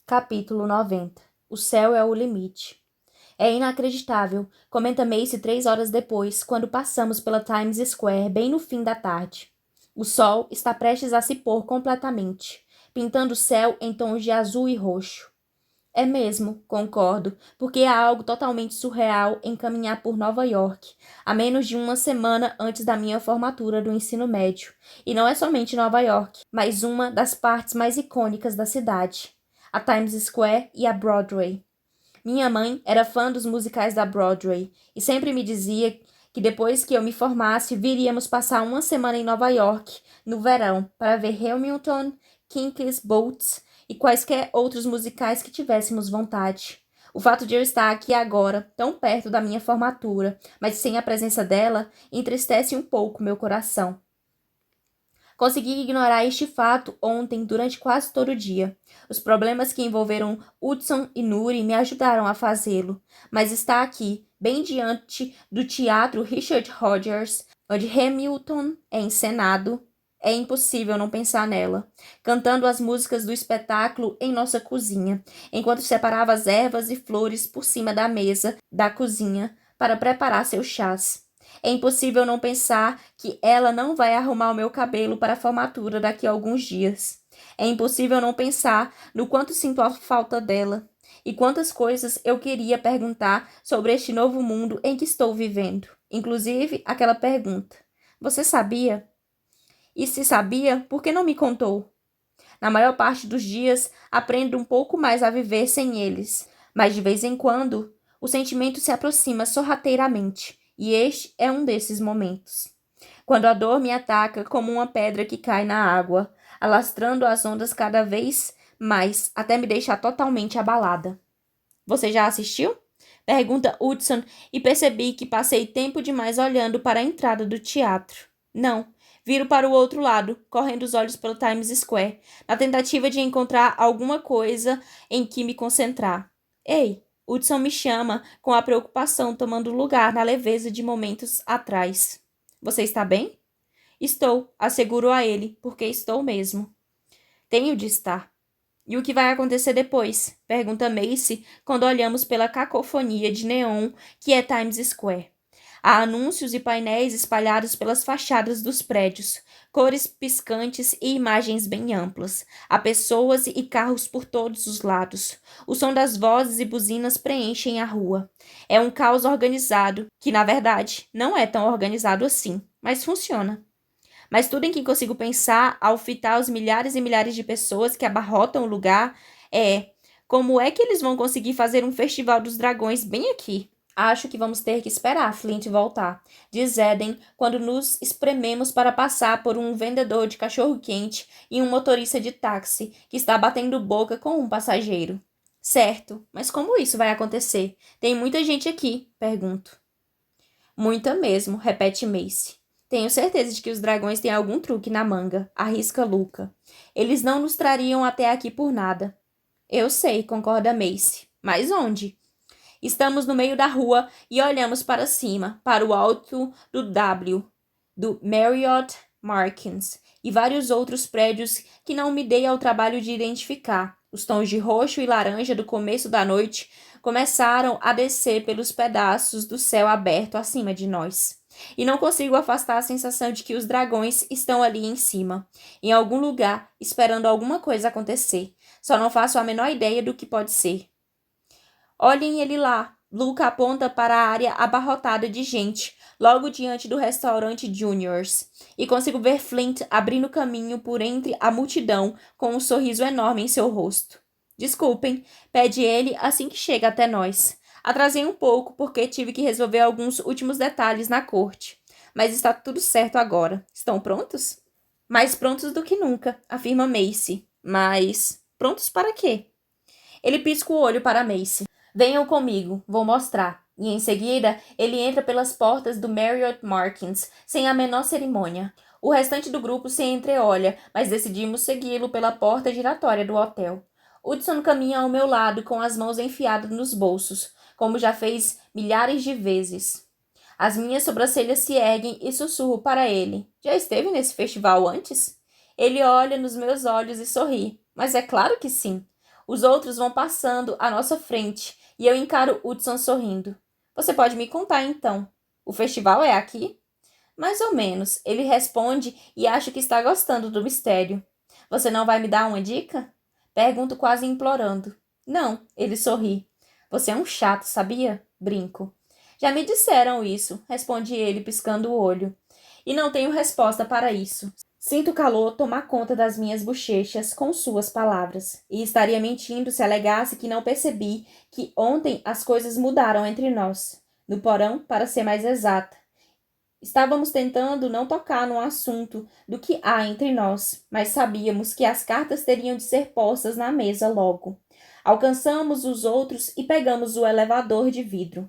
Capítulo 90. O céu é o limite. É inacreditável, comenta Macy 3 horas depois, quando passamos pela Times Square bem no fim da tarde. O sol está prestes a se pôr completamente, pintando o céu em tons de azul e roxo. É mesmo, concordo, porque há algo totalmente surreal em caminhar por Nova York, a menos de uma semana antes da minha formatura do ensino médio. E não é somente Nova York, mas uma das partes mais icônicas da cidade, a Times Square e a Broadway. Minha mãe era fã dos musicais da Broadway e sempre me dizia que depois que eu me formasse, viríamos passar uma semana em Nova York, no verão, para ver Hamilton, King's Boats e quaisquer outros musicais que tivéssemos vontade. O fato de eu estar aqui agora, tão perto da minha formatura, mas sem a presença dela, entristece um pouco meu coração. Consegui ignorar este fato ontem durante quase todo o dia. Os problemas que envolveram Hudson e Nuri me ajudaram a fazê-lo, mas está aqui, bem diante do teatro Richard Rodgers, onde Hamilton é encenado, é impossível não pensar nela, cantando as músicas do espetáculo em nossa cozinha, enquanto separava as ervas e flores por cima da mesa da cozinha para preparar seus chás. É impossível não pensar que ela não vai arrumar o meu cabelo para a formatura daqui a alguns dias. É impossível não pensar no quanto sinto a falta dela e quantas coisas eu queria perguntar sobre este novo mundo em que estou vivendo. Inclusive aquela pergunta: você sabia? E se sabia, por que não me contou? Na maior parte dos dias, aprendo um pouco mais a viver sem eles, mas de vez em quando, o sentimento se aproxima sorrateiramente, e este é um desses momentos. Quando a dor me ataca como uma pedra que cai na água, alastrando as ondas cada vez mais, até me deixar totalmente abalada. Você já assistiu? Pergunta Hudson e percebi que passei tempo demais olhando para a entrada do teatro. Não. Viro para o outro lado, correndo os olhos pelo Times Square, na tentativa de encontrar alguma coisa em que me concentrar. Ei, Hudson me chama, com a preocupação tomando lugar na leveza de momentos atrás. Você está bem? Estou, asseguro a ele, porque estou mesmo. Tenho de estar. E o que vai acontecer depois? Pergunta Macy quando olhamos pela cacofonia de neon que é Times Square. Há anúncios e painéis espalhados pelas fachadas dos prédios, cores piscantes e imagens bem amplas. Há pessoas e carros por todos os lados. O som das vozes e buzinas preenchem a rua. É um caos organizado, que na verdade não é tão organizado assim, mas funciona. Mas tudo em que consigo pensar ao fitar os milhares e milhares de pessoas que abarrotam o lugar é: como é que eles vão conseguir fazer um festival dos dragões bem aqui? Acho que vamos ter que esperar Flint voltar, diz Eden quando nos esprememos para passar por um vendedor de cachorro-quente e um motorista de táxi que está batendo boca com um passageiro. Certo, mas como isso vai acontecer? Tem muita gente aqui, pergunto. Muita mesmo, repete Macy. Tenho certeza de que os dragões têm algum truque na manga, arrisca Luca. Eles não nos trariam até aqui por nada. Eu sei, concorda Macy. Mas onde? Estamos no meio da rua e olhamos para cima, para o alto do W, do Marriott Markins e vários outros prédios que não me dei ao trabalho de identificar. Os tons de roxo e laranja do começo da noite começaram a descer pelos pedaços do céu aberto acima de nós. E não consigo afastar a sensação de que os dragões estão ali em cima, em algum lugar, esperando alguma coisa acontecer. Só não faço a menor ideia do que pode ser. Olhem ele lá. Luca aponta para a área abarrotada de gente, logo diante do restaurante Juniors, e consigo ver Flint abrindo caminho por entre a multidão com um sorriso enorme em seu rosto. Desculpem, pede ele assim que chega até nós. Atrasei um pouco porque tive que resolver alguns últimos detalhes na corte. Mas está tudo certo agora. Estão prontos? Mais prontos do que nunca, afirma Macy. Mas prontos para quê? Ele pisca o olho para Macy. Venham comigo, vou mostrar. E em seguida, ele entra pelas portas do Marriott Markins, sem a menor cerimônia. O restante do grupo se entreolha, mas decidimos segui-lo pela porta giratória do hotel. Hudson caminha ao meu lado com as mãos enfiadas nos bolsos, como já fez milhares de vezes. As minhas sobrancelhas se erguem e sussurro para ele. Já esteve nesse festival antes? Ele olha nos meus olhos e sorri. Mas é claro que sim. Os outros vão passando à nossa frente e eu encaro Hudson sorrindo. Você pode me contar então. O festival é aqui? Mais ou menos, ele responde e acho que está gostando do mistério. Você não vai me dar uma dica? Pergunto quase implorando. Não, ele sorri. Você é um chato, sabia? Brinco. Já me disseram isso, responde ele piscando o olho. E não tenho resposta para isso. Sinto o calor tomar conta das minhas bochechas com suas palavras, e estaria mentindo se alegasse que não percebi que ontem as coisas mudaram entre nós. No porão, para ser mais exata. Estávamos tentando não tocar no assunto do que há entre nós, mas sabíamos que as cartas teriam de ser postas na mesa logo. Alcançamos os outros e pegamos o elevador de vidro.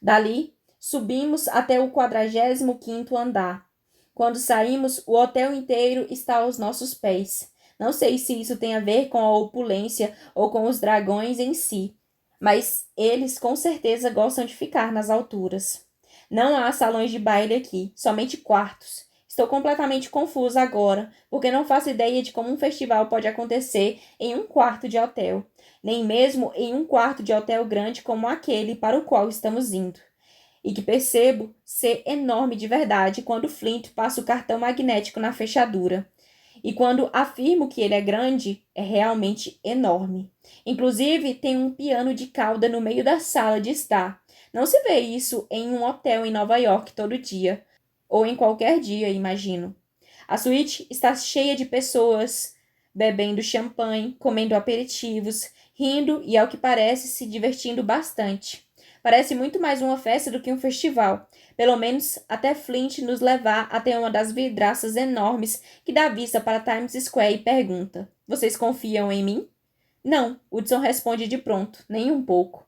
Dali, subimos até o 45º andar. Quando saímos, o hotel inteiro está aos nossos pés. Não sei se isso tem a ver com a opulência ou com os dragões em si, mas eles com certeza gostam de ficar nas alturas. Não há salões de baile aqui, somente quartos. Estou completamente confusa agora, porque não faço ideia de como um festival pode acontecer em um quarto de hotel, nem mesmo em um quarto de hotel grande como aquele para o qual estamos indo. E que percebo ser enorme de verdade quando Flint passa o cartão magnético na fechadura. E quando afirmo que ele é grande, é realmente enorme. Inclusive, tem um piano de cauda no meio da sala de estar. Não se vê isso em um hotel em Nova York todo dia. Ou em qualquer dia, imagino. A suíte está cheia de pessoas bebendo champanhe, comendo aperitivos, rindo e, ao que parece, se divertindo bastante. Parece muito mais uma festa do que um festival. Pelo menos até Flint nos levar até uma das vidraças enormes que dá vista para Times Square e pergunta: Vocês confiam em mim? Não, Hudson responde de pronto, nem um pouco.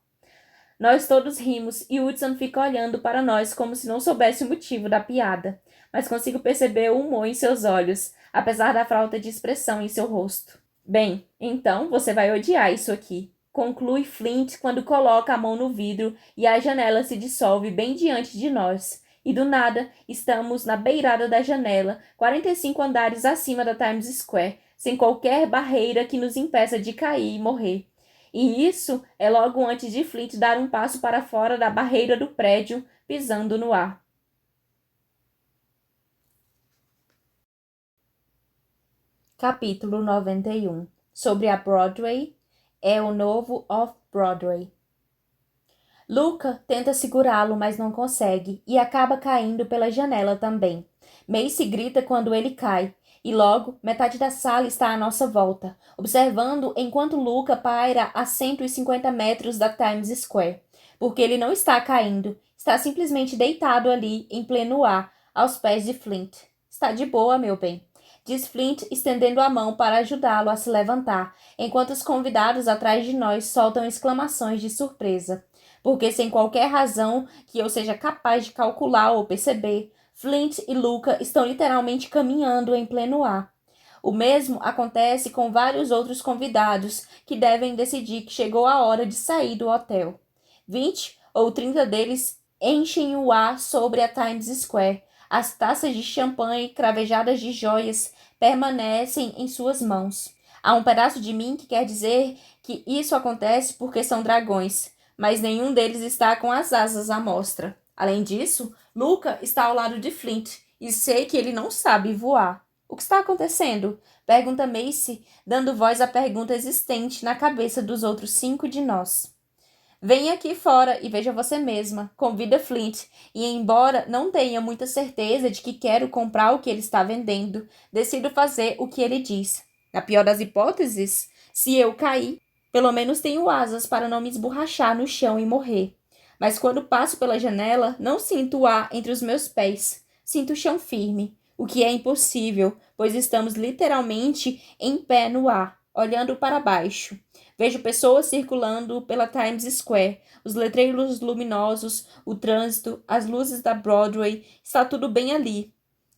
Nós todos rimos e Hudson fica olhando para nós como se não soubesse o motivo da piada, mas consigo perceber o humor em seus olhos, apesar da falta de expressão em seu rosto. Bem, então você vai odiar isso aqui. Conclui Flint quando coloca a mão no vidro e a janela se dissolve bem diante de nós. E do nada, estamos na beirada da janela, 45 andares acima da Times Square, sem qualquer barreira que nos impeça de cair e morrer. E isso é logo antes de Flint dar um passo para fora da barreira do prédio, pisando no ar. Capítulo 91. Sobre a Broadway. É o novo Off-Broadway. Luca tenta segurá-lo, mas não consegue, e acaba caindo pela janela também. Macy grita quando ele cai, e logo metade da sala está à nossa volta, observando enquanto Luca paira a 150 metros da Times Square. Porque ele não está caindo, está simplesmente deitado ali, em pleno ar, aos pés de Flint. Está de boa, meu bem, diz Flint, estendendo a mão para ajudá-lo a se levantar, enquanto os convidados atrás de nós soltam exclamações de surpresa. Porque sem qualquer razão que eu seja capaz de calcular ou perceber, Flint e Luca estão literalmente caminhando em pleno ar. O mesmo acontece com vários outros convidados que devem decidir que chegou a hora de sair do hotel. 20 ou 30 deles enchem o ar sobre a Times Square. As taças de champanhe cravejadas de joias permanecem em suas mãos. Há um pedaço de mim que quer dizer que isso acontece porque são dragões, mas nenhum deles está com as asas à mostra. Além disso, Luca está ao lado de Flint e sei que ele não sabe voar. O que está acontecendo? Pergunta Macy, dando voz à pergunta existente na cabeça dos outros 5 de nós. Venha aqui fora e veja você mesma, convida Flint, e embora não tenha muita certeza de que quero comprar o que ele está vendendo, decido fazer o que ele diz. Na pior das hipóteses, se eu cair, pelo menos tenho asas para não me esborrachar no chão e morrer. Mas quando passo pela janela, não sinto o ar entre os meus pés. Sinto o chão firme, o que é impossível, pois estamos literalmente em pé no ar, olhando para baixo. Vejo pessoas circulando pela Times Square, os letreiros luminosos, o trânsito, as luzes da Broadway, está tudo bem ali.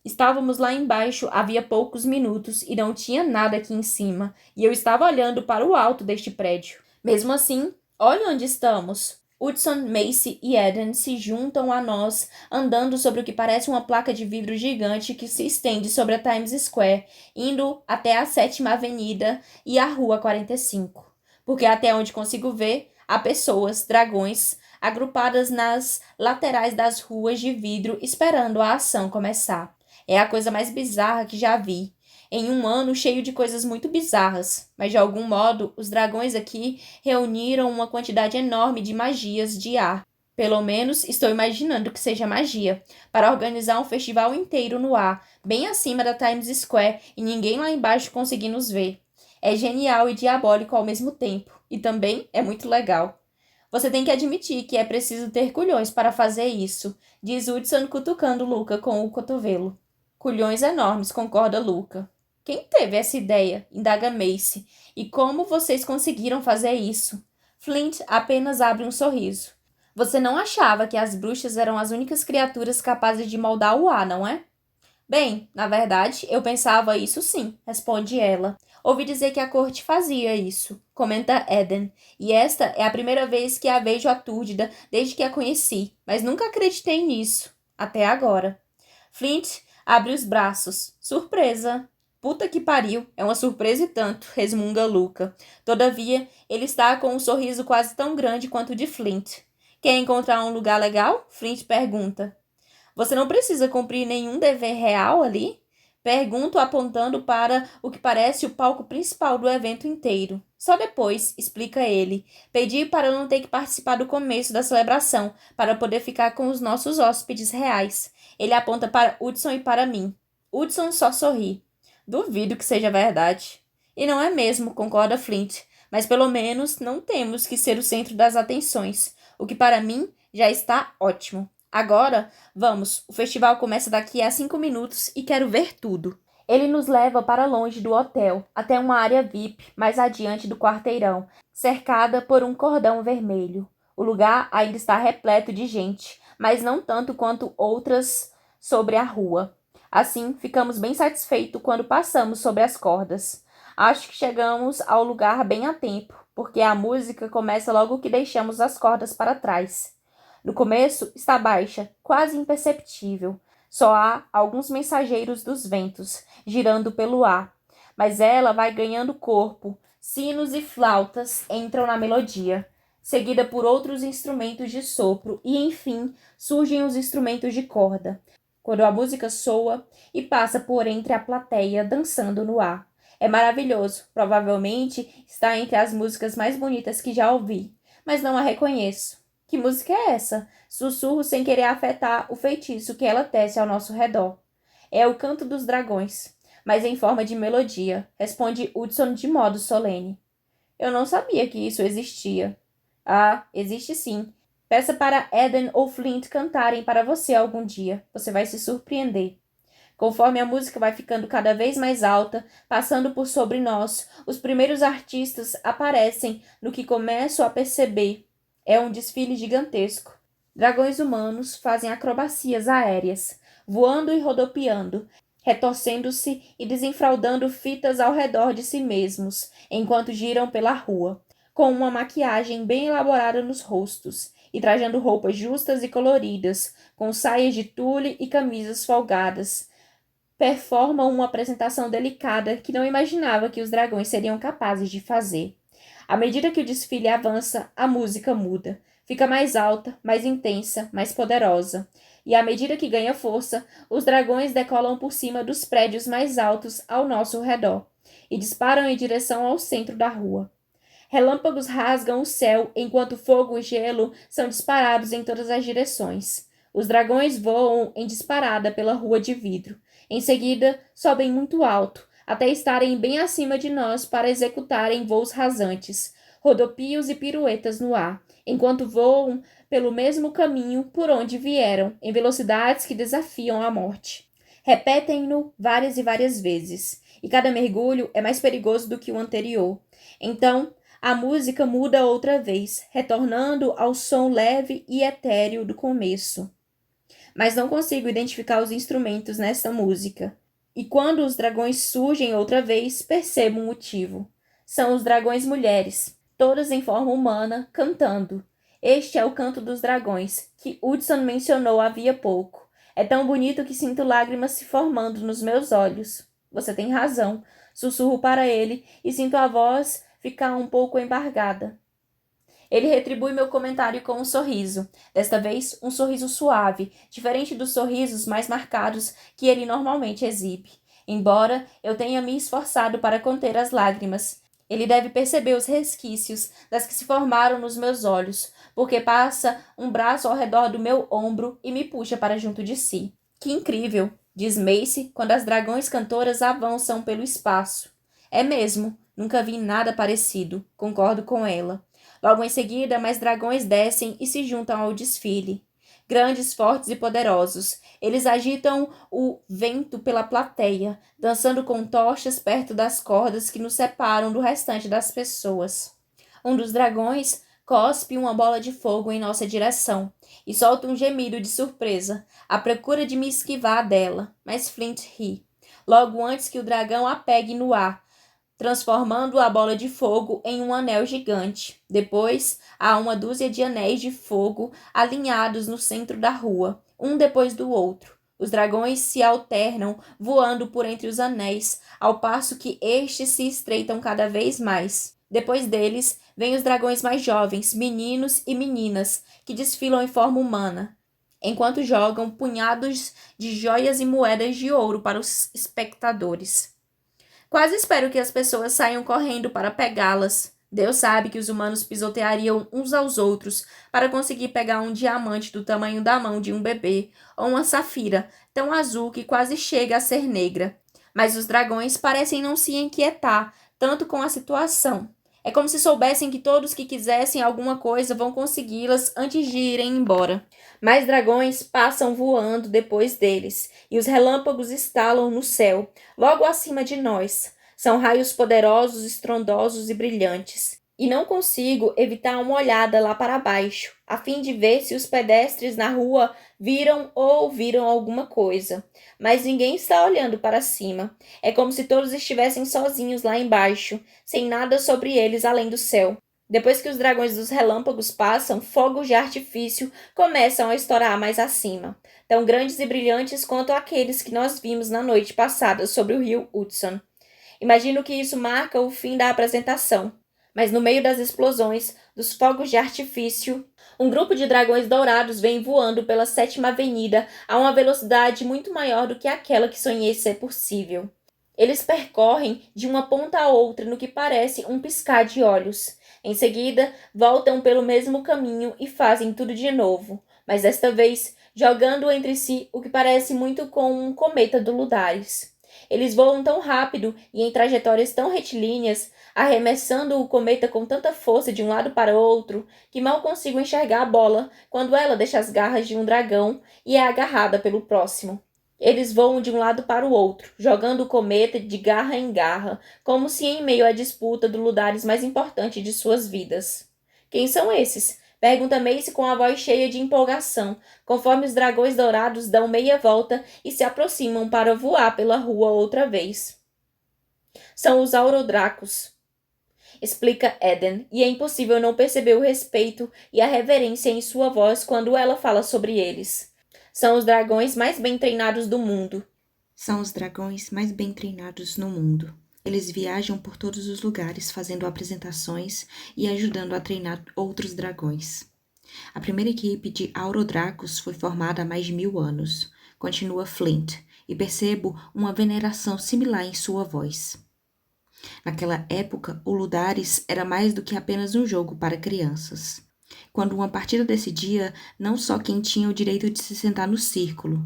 Estávamos lá embaixo havia poucos minutos e não tinha nada aqui em cima, e eu estava olhando para o alto deste prédio. Mesmo assim, olha onde estamos. Hudson, Macy e Eden se juntam a nós, andando sobre o que parece uma placa de vidro gigante que se estende sobre a Times Square, indo até a 7ª Avenida e a Rua 45. porque até onde consigo ver, há pessoas, dragões, agrupadas nas laterais das ruas de vidro esperando a ação começar. É a coisa mais bizarra que já vi. Em um ano cheio de coisas muito bizarras, mas de algum modo os dragões aqui reuniram uma quantidade enorme de magias de ar. Pelo menos estou imaginando que seja magia, para organizar um festival inteiro no ar, bem acima da Times Square e ninguém lá embaixo conseguir nos ver. É genial e diabólico ao mesmo tempo, e também é muito legal. Você tem que admitir que é preciso ter culhões para fazer isso, diz Hudson cutucando Luca com o cotovelo. Culhões enormes, concorda Luca. Quem teve essa ideia? Indaga Macy. E como vocês conseguiram fazer isso? Flint apenas abre um sorriso. Você não achava que as bruxas eram as únicas criaturas capazes de moldar o ar, não é? Bem, na verdade, eu pensava isso sim, responde ela. Ouvi dizer que a corte fazia isso, comenta Eden, e esta é a primeira vez que a vejo atúrdida desde que a conheci, mas nunca acreditei nisso, até agora. Flint abre os braços. Surpresa! Puta que pariu, é uma surpresa e tanto, resmunga Luca. Todavia, ele está com um sorriso quase tão grande quanto o de Flint. Quer encontrar um lugar legal? Flint pergunta. Você não precisa cumprir nenhum dever real ali? Pergunto apontando para o que parece o palco principal do evento inteiro. Só depois, explica ele. Pedi para não ter que participar do começo da celebração, para poder ficar com os nossos hóspedes reais. Ele aponta para Hudson e para mim. Hudson só sorri. Duvido que seja verdade. E não é mesmo, concorda Flint. Mas pelo menos não temos que ser o centro das atenções, o que para mim já está ótimo. Agora, vamos, o festival começa daqui a 5 minutos e quero ver tudo. Ele nos leva para longe do hotel, até uma área VIP, mais adiante do quarteirão, cercada por um cordão vermelho. O lugar ainda está repleto de gente, mas não tanto quanto outras sobre a rua. Assim, ficamos bem satisfeitos quando passamos sobre as cordas. Acho que chegamos ao lugar bem a tempo, porque a música começa logo que deixamos as cordas para trás. No começo está baixa, quase imperceptível. Só há alguns mensageiros dos ventos, girando pelo ar. Mas ela vai ganhando corpo. Sinos e flautas entram na melodia, seguida por outros instrumentos de sopro e, enfim, surgem os instrumentos de corda. Quando a música soa e passa por entre a plateia, dançando no ar. É maravilhoso, provavelmente está entre as músicas mais bonitas que já ouvi, mas não a reconheço. Que música é essa? Sussurro sem querer afetar o feitiço que ela tece ao nosso redor. É o canto dos dragões, mas em forma de melodia, responde Hudson de modo solene. Eu não sabia que isso existia. Ah, existe sim. Peça para Eden ou Flint cantarem para você algum dia. Você vai se surpreender. Conforme a música vai ficando cada vez mais alta, passando por sobre nós, os primeiros artistas aparecem no que começo a perceber. É um desfile gigantesco. Dragões humanos fazem acrobacias aéreas, voando e rodopiando, retorcendo-se e desenfraudando fitas ao redor de si mesmos, enquanto giram pela rua, com uma maquiagem bem elaborada nos rostos, e trajando roupas justas e coloridas, com saias de tule e camisas folgadas. Performam uma apresentação delicada que não imaginava que os dragões seriam capazes de fazer. À medida que o desfile avança, a música muda. Fica mais alta, mais intensa, mais poderosa. E à medida que ganha força, os dragões decolam por cima dos prédios mais altos ao nosso redor e disparam em direção ao centro da rua. Relâmpagos rasgam o céu enquanto fogo e gelo são disparados em todas as direções. Os dragões voam em disparada pela rua de vidro. Em seguida, sobem muito alto, até estarem bem acima de nós para executarem voos rasantes, rodopios e piruetas no ar, enquanto voam pelo mesmo caminho por onde vieram, em velocidades que desafiam a morte. Repetem-no várias e várias vezes, e cada mergulho é mais perigoso do que o anterior. Então, a música muda outra vez, retornando ao som leve e etéreo do começo. Mas não consigo identificar os instrumentos nesta música. E quando os dragões surgem outra vez, percebo um motivo. São os dragões mulheres, todas em forma humana, cantando. Este é o canto dos dragões, que Hudson mencionou havia pouco. É tão bonito que sinto lágrimas se formando nos meus olhos. Você tem razão. Sussurro para ele e sinto a voz ficar um pouco embargada. Ele retribui meu comentário com um sorriso, desta vez um sorriso suave, diferente dos sorrisos mais marcados que ele normalmente exibe. Embora eu tenha me esforçado para conter as lágrimas, ele deve perceber os resquícios das que se formaram nos meus olhos, porque passa um braço ao redor do meu ombro e me puxa para junto de si. Que incrível, diz Macy quando as dragões cantoras avançam pelo espaço. É mesmo, nunca vi nada parecido, concordo com ela. Logo em seguida, mais dragões descem e se juntam ao desfile. Grandes, fortes e poderosos, eles agitam o vento pela plateia, dançando com tochas perto das cordas que nos separam do restante das pessoas. Um dos dragões cospe uma bola de fogo em nossa direção e solta um gemido de surpresa, à procura de me esquivar dela, mas Flint ri. Logo antes que o dragão a pegue no ar, transformando a bola de fogo em um anel gigante. Depois, há uma dúzia de anéis de fogo alinhados no centro da rua, um depois do outro. Os dragões se alternam, voando por entre os anéis, ao passo que estes se estreitam cada vez mais. Depois deles, vêm os dragões mais jovens, meninos e meninas, que desfilam em forma humana, enquanto jogam punhados de joias e moedas de ouro para os espectadores. Quase espero que as pessoas saiam correndo para pegá-las. Deus sabe que os humanos pisoteariam uns aos outros para conseguir pegar um diamante do tamanho da mão de um bebê, ou uma safira, tão azul que quase chega a ser negra. Mas os dragões parecem não se inquietar tanto com a situação. É como se soubessem que todos que quisessem alguma coisa vão consegui-las antes de irem embora. Mais dragões passam voando depois deles, e os relâmpagos estalam no céu, logo acima de nós. São raios poderosos, estrondosos e brilhantes. E não consigo evitar uma olhada lá para baixo, a fim de ver se os pedestres na rua viram ou ouviram alguma coisa. Mas ninguém está olhando para cima. É como se todos estivessem sozinhos lá embaixo, sem nada sobre eles além do céu. Depois que os dragões dos relâmpagos passam, fogos de artifício começam a estourar mais acima, tão grandes e brilhantes quanto aqueles que nós vimos na noite passada sobre o rio Hudson. Imagino que isso marca o fim da apresentação. Mas no meio das explosões, dos fogos de artifício, um grupo de dragões dourados vem voando pela 7ª Avenida a uma velocidade muito maior do que aquela que sonhei ser possível. Eles percorrem de uma ponta a outra no que parece um piscar de olhos. Em seguida, voltam pelo mesmo caminho e fazem tudo de novo, mas desta vez jogando entre si o que parece muito com um cometa do Ludares. Eles voam tão rápido e em trajetórias tão retilíneas, arremessando o cometa com tanta força de um lado para outro, que mal consigo enxergar a bola quando ela deixa as garras de um dragão e é agarrada pelo próximo. Eles voam de um lado para o outro, jogando o cometa de garra em garra, como se em meio à disputa do Ludares mais importante de suas vidas. Quem são esses? Pergunta Macy com a voz cheia de empolgação, conforme os dragões dourados dão meia volta e se aproximam para voar pela rua outra vez. São os Aurodracos, explica Eden, e é impossível não perceber o respeito e a reverência em sua voz quando ela fala sobre eles. São os dragões mais bem treinados do mundo. São os dragões mais bem treinados no mundo. Eles viajam por todos os lugares fazendo apresentações e ajudando a treinar outros dragões. A primeira equipe de Aurodracos foi formada há mais de 1000 anos. Continua Flint, e percebo uma veneração similar em sua voz. Naquela época, o Ludares era mais do que apenas um jogo para crianças. Quando uma partida decidia não só quem tinha o direito de se sentar no círculo,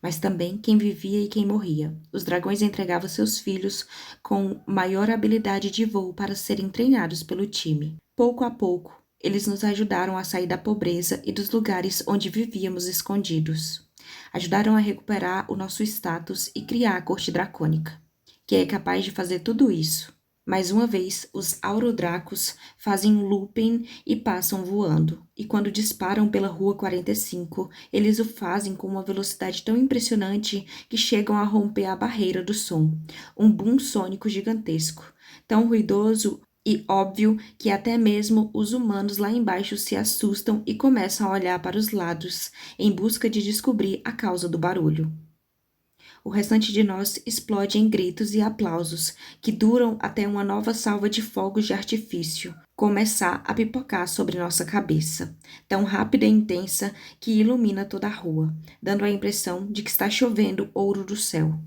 mas também quem vivia e quem morria. Os dragões entregavam seus filhos com maior habilidade de voo para serem treinados pelo time. Pouco a pouco, eles nos ajudaram a sair da pobreza e dos lugares onde vivíamos escondidos. Ajudaram a recuperar o nosso status e criar a corte dracônica, que é capaz de fazer tudo isso. Mais uma vez, os Aurodracos fazem um looping e passam voando. E quando disparam pela Rua 45, eles o fazem com uma velocidade tão impressionante que chegam a romper a barreira do som. Um boom sônico gigantesco, tão ruidoso e óbvio que até mesmo os humanos lá embaixo se assustam e começam a olhar para os lados, em busca de descobrir a causa do barulho. O restante de nós explode em gritos e aplausos, que duram até uma nova salva de fogos de artifício começar a pipocar sobre nossa cabeça, tão rápida e intensa que ilumina toda a rua, dando a impressão de que está chovendo ouro do céu.